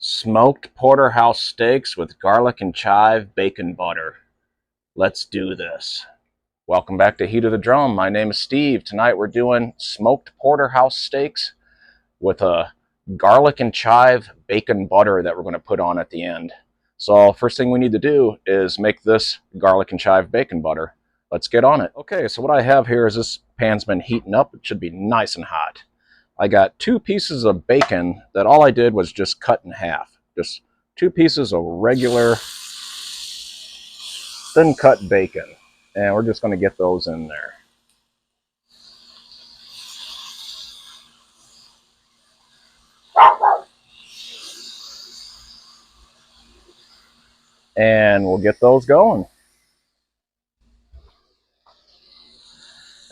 Smoked Porterhouse Steaks with garlic and chive bacon butter. Let's do this. Welcome back to Heat of the Drum. My name is Steve. Tonight we're doing smoked porterhouse steaks with a garlic and chive bacon butter that we're going to put on at the end. So first thing we need to do is make this garlic and chive bacon butter. Let's get on it. Okay, so what I have here is this pan's been heating up. It should be nice and hot. I got 2 pieces of bacon that all I did was just cut in half. Just 2 pieces of regular thin cut bacon. And we're just going to get those in there. And we'll get those going.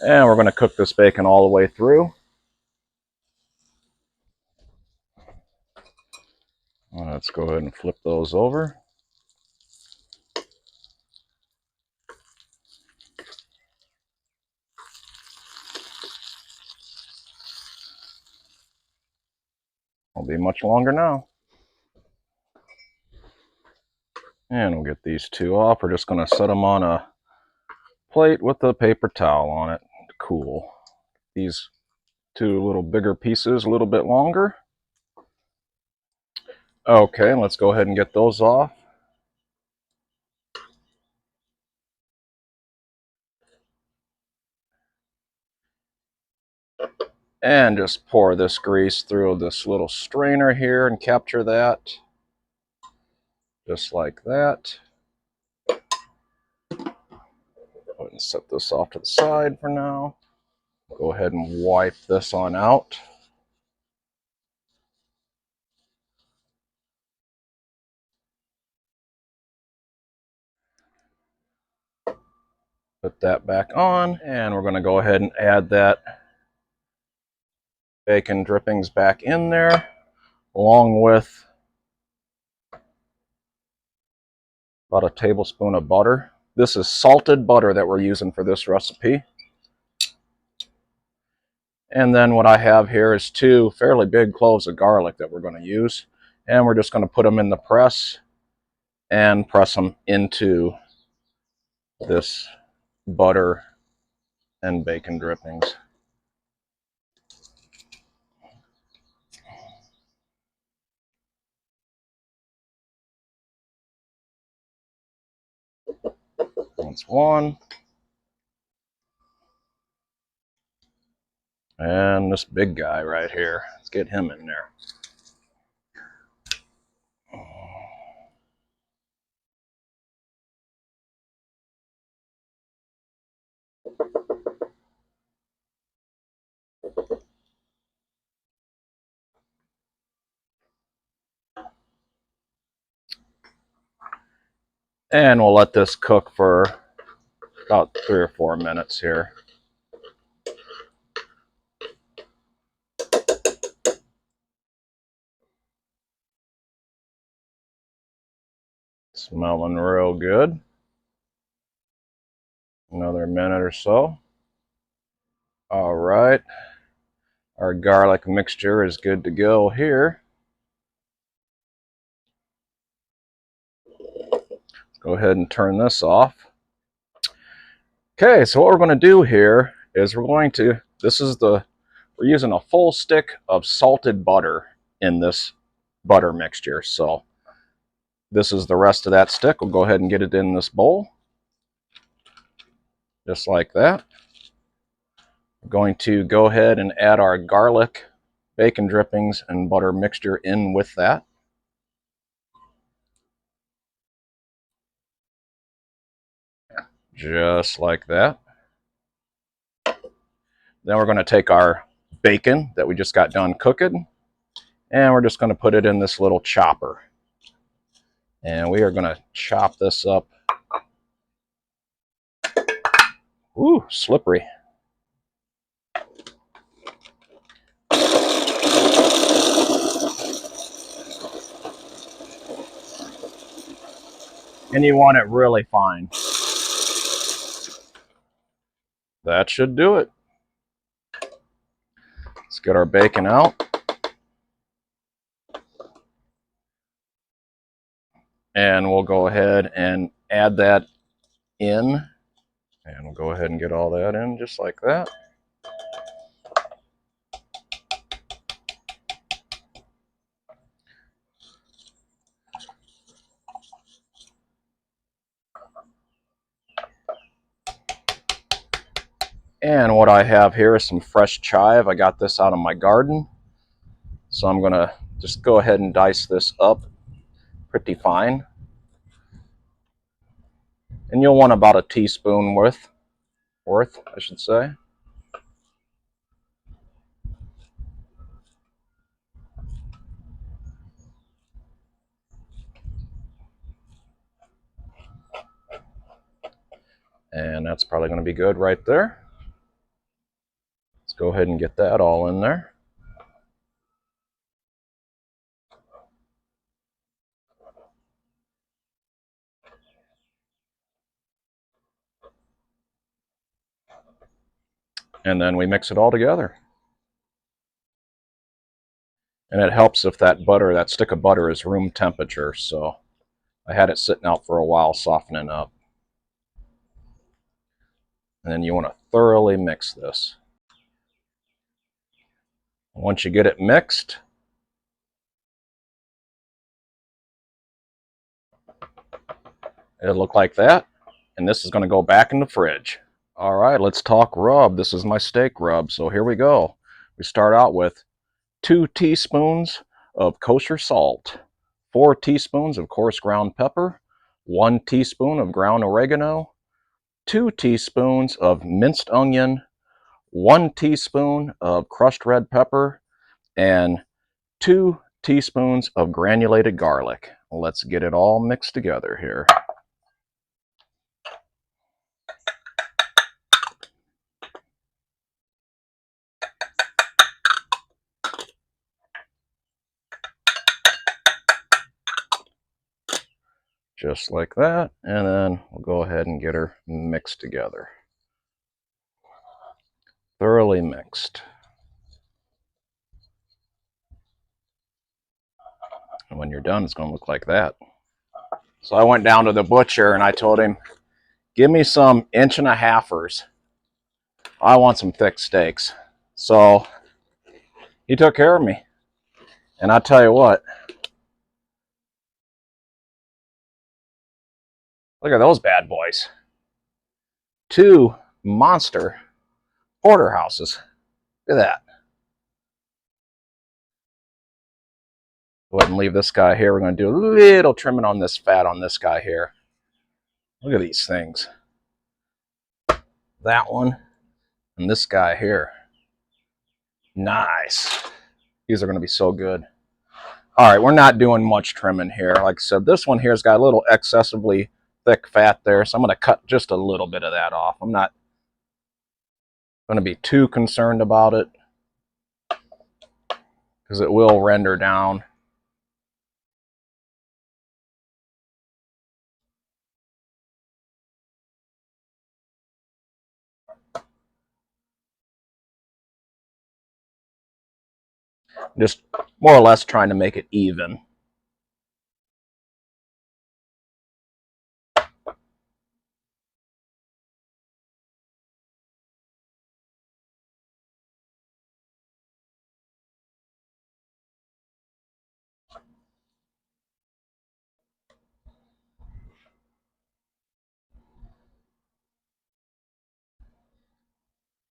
And we're going to cook this bacon all the way through. Let's go ahead and flip those over. Won't be much longer now. And we'll get these 2 off. We're just going to set them on a plate with a paper towel on it to cool. These 2 little bigger pieces a little bit longer. Okay, let's go ahead and get those off. And just pour this grease through this little strainer here and capture that. Just like that. Go ahead and set this off to the side for now. Go ahead and wipe this on out. Put that back on, and we're going to go ahead and add that bacon drippings back in there, along with about a tablespoon of butter. This is salted butter that we're using for this recipe. And then what I have here is 2 fairly big cloves of garlic that we're going to use. And we're just going to put them in the press and press them into this butter and bacon drippings. That's 1. And this big guy right here. Let's get him in there. And we'll let this cook for about 3 or 4 minutes here. Smelling real good. Another minute or so. All right. Our garlic mixture is good to go here. Go ahead and turn this off. Okay, so what we're going to do here is we're using a full stick of salted butter in this butter mixture. So this is the rest of that stick. We'll go ahead and get it in this bowl. Just like that. We're going to go ahead and add our garlic, bacon drippings, and butter mixture in with that. Just like that. Then we're going to take our bacon that we just got done cooking, and we're just going to put it in this little chopper. And we are going to chop this up. Ooh, slippery. And you want it really fine. That should do it. Let's get our bacon out. And we'll go ahead and add that in. And we'll go ahead and get all that in just like that. And what I have here is some fresh chive. I got this out of my garden. So I'm gonna just go ahead and dice this up pretty fine. And you'll want about a teaspoon worth, I should say. And that's probably going to be good right there. Let's go ahead and get that all in there. And then we mix it all together. And it helps if that butter, that stick of butter is room temperature. So I had it sitting out for a while, softening up. And then you want to thoroughly mix this. Once you get it mixed, it'll look like that. And this is going to go back in the fridge. All right, let's talk rub. This is my steak rub. So here we go. We start out with 2 teaspoons of kosher salt, 4 teaspoons of coarse ground pepper, 1 teaspoon of ground oregano, 2 teaspoons of minced onion, 1 teaspoon of crushed red pepper, and 2 teaspoons of granulated garlic. Let's get it all mixed together here. Just like that, and then we'll go ahead and get her mixed together. Thoroughly mixed. And when you're done, it's going to look like that. So I went down to the butcher and I told him, give me some 1.5-inchers. I want some thick steaks. So he took care of me. And I tell you what, look at those bad boys. 2 monster porterhouses. Look at that. Go ahead and leave this guy here. We're going to do a little trimming on this fat on this guy here. Look at these things. That one and this guy here. Nice. These are going to be so good. All right, we're not doing much trimming here. Like I said, this one here's got a little excessively thick fat there, so I'm going to cut just a little bit of that off. I'm not going to be too concerned about it because it will render down. Just more or less trying to make it even.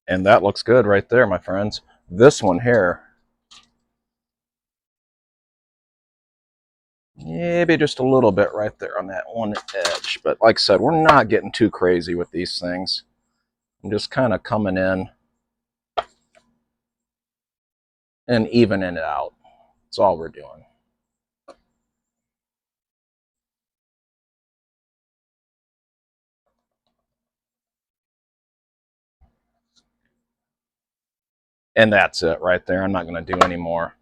And that looks good right there, my friends. This one here, maybe just a little bit right there on that one edge. But like I said, we're not getting too crazy with these things. I'm just kind of coming in and evening it out. That's all we're doing. And that's it right there. I'm not going to do any more.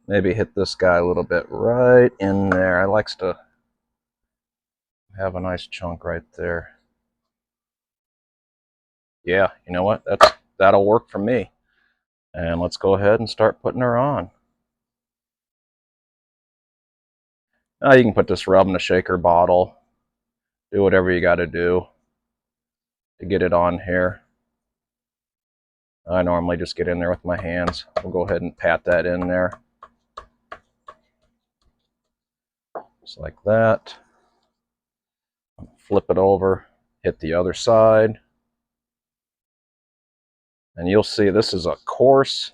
Maybe hit this guy a little bit right in there. I likes to have a nice chunk right there. Yeah, you know what? That'll work for me. And let's go ahead and start putting her on. Now you can put this rub in a shaker bottle. Do whatever you got to do to get it on here. I normally just get in there with my hands. We'll go ahead and pat that in there. Just like that. Flip it over, hit the other side. And you'll see this is a coarse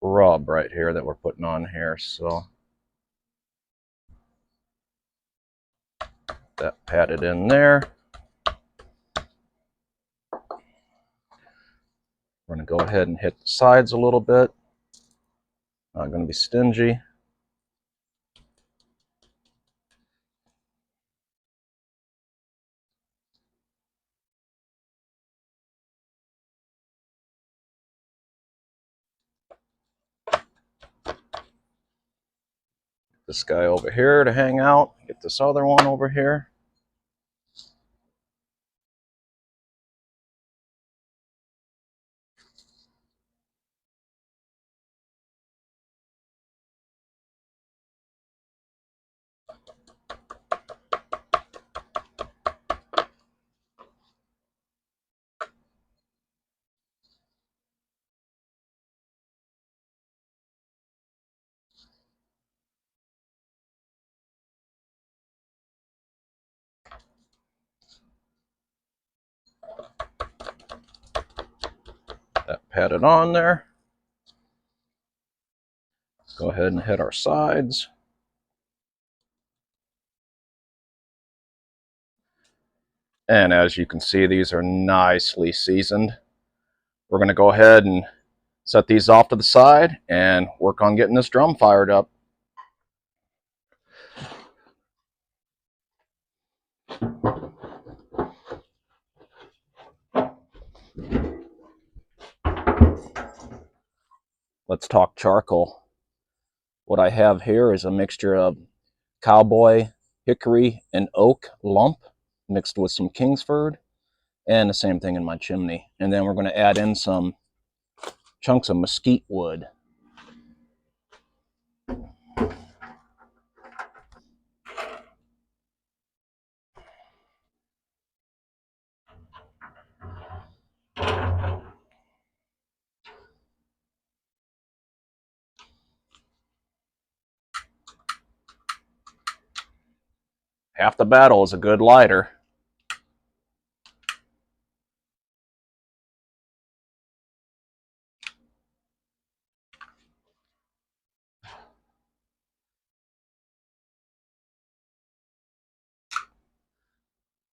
rub right here that we're putting on here. So that patted in there. We're going to go ahead and hit the sides a little bit. Not going to be stingy. This guy over here to hang out. Get this other one over here. That patted on there. Go ahead and hit our sides. And as you can see, these are nicely seasoned. We're going to go ahead and set these off to the side and work on getting this drum fired up. Let's talk charcoal. What I have here is a mixture of cowboy, hickory, and oak lump mixed with some Kingsford, and the same thing in my chimney. And then we're going to add in some chunks of mesquite wood. Half the battle is a good lighter.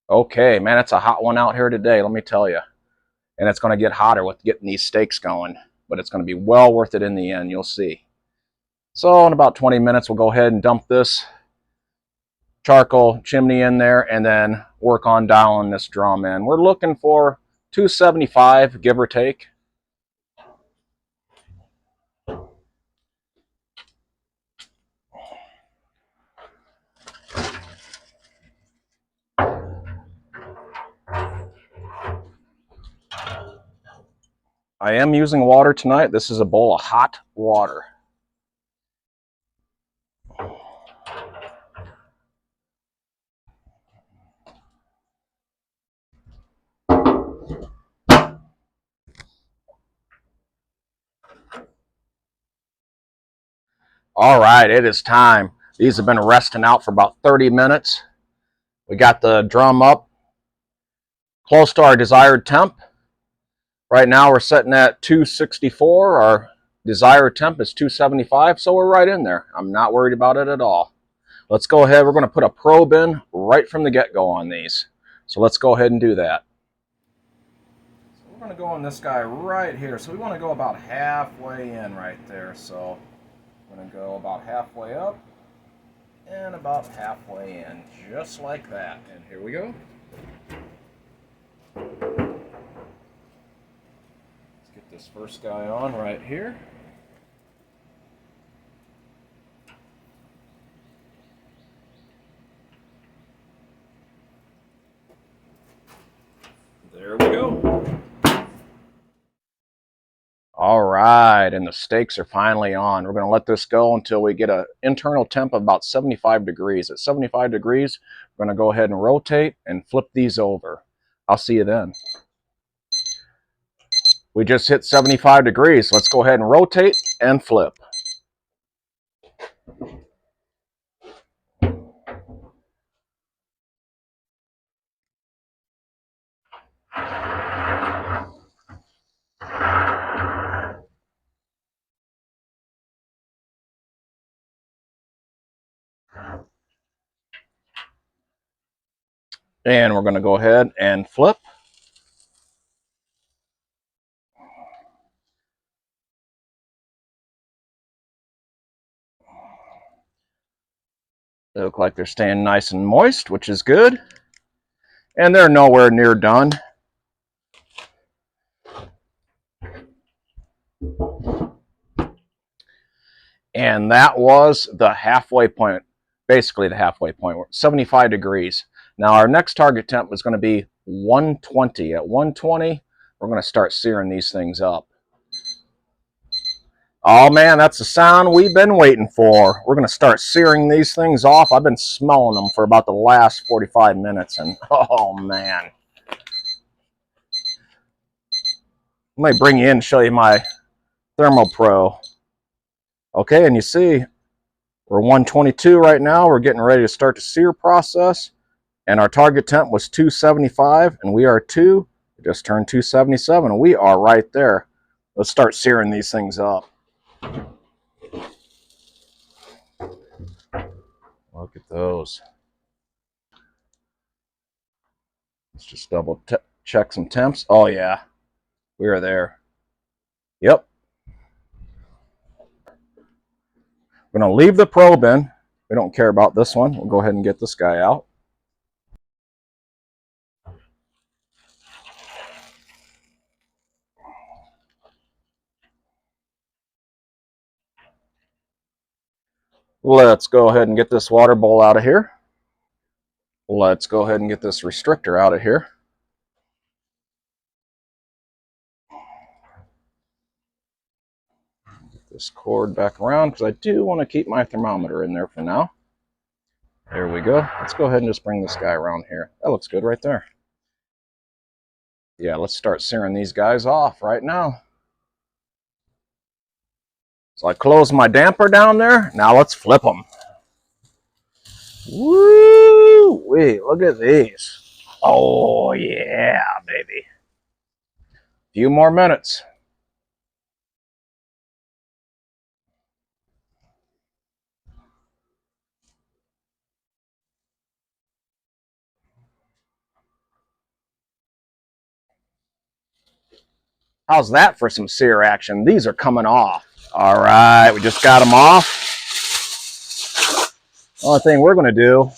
Okay, man, it's a hot one out here today, let me tell you. And it's going to get hotter with getting these steaks going. But it's going to be well worth it in the end, you'll see. So in about 20 minutes, we'll go ahead and dump this charcoal chimney in there and then work on dialing this drum in. We're looking for 275, give or take. I am using water tonight. This is a bowl of hot water. All right, it is time. These have been resting out for about 30 minutes. We got the drum up close to our desired temp. Right now we're sitting at 264. Our desired temp is 275, so we're right in there. I'm not worried about it at all. Let's go ahead. We're going to put a probe in right from the get-go on these. So let's go ahead and do that. So we're going to go on this guy right here. So we want to go about halfway in right there. So I'm going to go about halfway up and about halfway in, just like that. And here we go. Let's get this first guy on right here. There we go. All right, and the steaks are finally on. We're going to let this go until we get an internal temp of about 75 degrees. At 75 degrees, we're going to go ahead and rotate and flip these over. I'll see you then. We just hit 75 degrees. Let's go ahead and rotate and flip. And we're going to go ahead and flip. They look like they're staying nice and moist, which is good. And they're nowhere near done. And that was the halfway point, basically the halfway point, 75 degrees. Now our next target temp is going to be 120. At 120, we're going to start searing these things up. Oh man, that's the sound we've been waiting for. We're going to start searing these things off. I've been smelling them for about the last 45 minutes, and oh man. Let me bring you in and show you my Thermo Pro. Okay, and you see, we're 122 right now. We're getting ready to start the sear process. And our target temp was 275, and we are we just turned 277, and we are right there. Let's start searing these things up. Look at those. Let's just double check some temps. Oh yeah, we are there. Yep. We're gonna leave the probe in. We don't care about this one. We'll go ahead and get this guy out. Let's go ahead and get this water bowl out of here. Let's go ahead and get this restrictor out of here. Get this cord back around because I do want to keep my thermometer in there for now. There we go. Let's go ahead and just bring this guy around here. That looks good right there. Yeah, let's start searing these guys off right now. So I close my damper down there. Now let's flip them. Woo! Wait, look at these. Oh yeah, baby. A few more minutes. How's that for some sear action? These are coming off. All right, we just got them off. Only thing we're going to do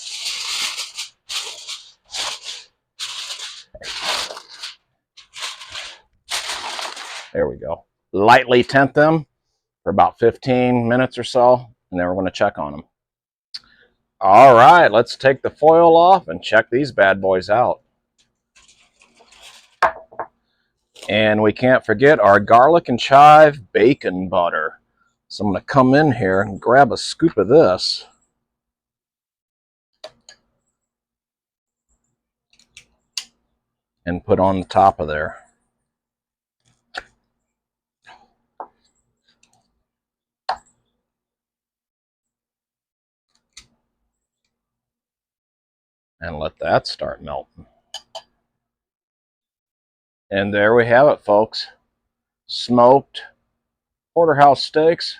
there we go. Lightly tent them for about 15 minutes or so, and then we're going to check on them. All right, let's take the foil off and check these bad boys out. And we can't forget our garlic and chive bacon butter. So I'm going to come in here and grab a scoop of this. And put on the top of there. And let that start melting. And there we have it, folks. Smoked porterhouse steaks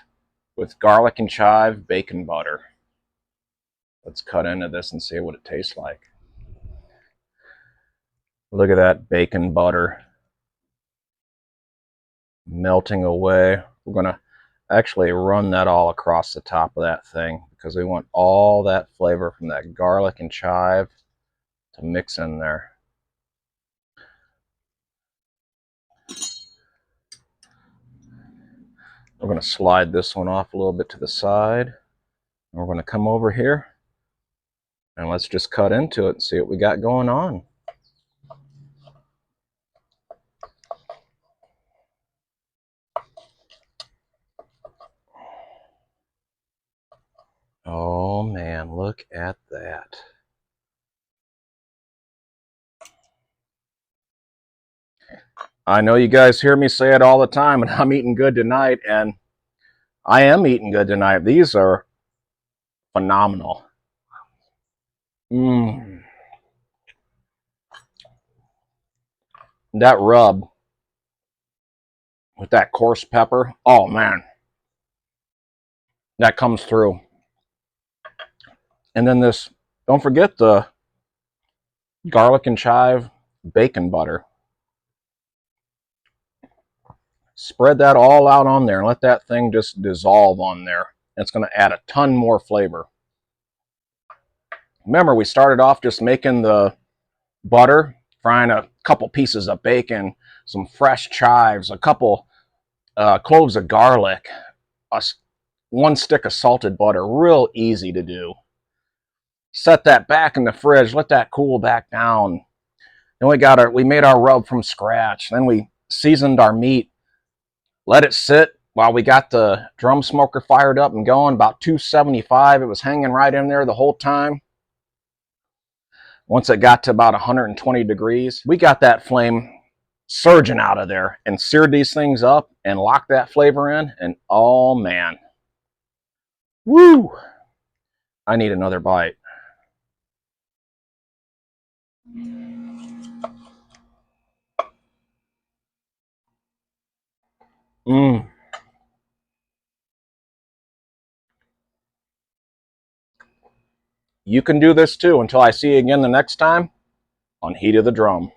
with garlic and chive bacon butter. Let's cut into this and see what it tastes like. Look at that bacon butter melting away. We're going to actually run that all across the top of that thing because we want all that flavor from that garlic and chive to mix in there. We're going to slide this one off a little bit to the side. And we're going to come over here and let's just cut into it and see what we got going on. man, look at that. I know you guys hear me say it all the time, and I'm eating good tonight, and I am eating good tonight. These are phenomenal. Mmm. That rub with that coarse pepper, oh man, that comes through. And then this, don't forget the garlic and chive bacon butter. Spread that all out on there and let that thing just dissolve on there. It's going to add a ton more flavor. Remember, we started off just making the butter, frying a couple pieces of bacon, some fresh chives, a couple cloves of garlic, one stick of salted butter. Real easy to do. Set that back in the fridge, let that cool back down. Then we made our rub from scratch. Then we seasoned our meat, let it sit while we got the drum smoker fired up and going, about 275. It was hanging right in there the whole time. Once it got to about 120 degrees, we got that flame surging out of there and seared these things up and locked that flavor in. And oh man, woo! I need another bite. Mmm. You can do this too until I see you again the next time on Heat of the Drum.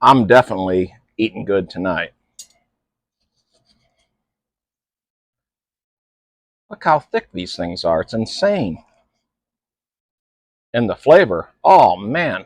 I'm definitely eating good tonight. Look how thick these things are. It's insane. And the flavor, oh man.